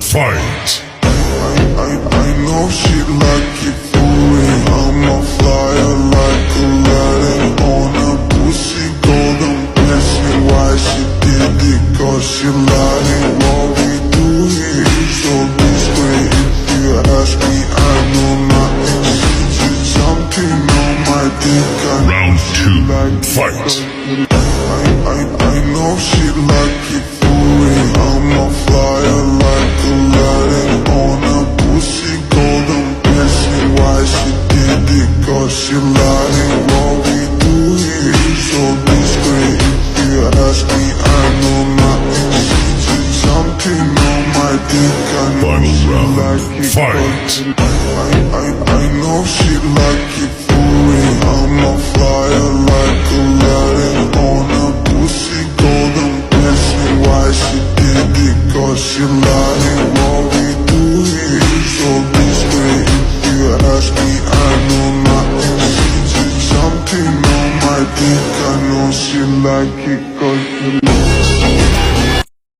Fight! I know she like it for real. I'm a flyer like Aladdin on a pussy golden blessing. Why she did it? Cause she lying. What we do here is so discreet. If you ask me, I know nothing. She's something on my dick. Round 2, fight! I know she like it for real. I'm a flyer like Aladdin on a pussy golden blessing. Why she did it? Cause she lying. What we do here is so discreet. If you ask me, I know nothing. She's something on my dick. I know Final she round, like it. fight! I know she like it for real. I'm a flyer like Aladdin on a pussy golden blessing. Why she did it? Cause she lying. What we do here is so discreet. If you ask me, I know nothing. She's something on my dick. I know she like it cause she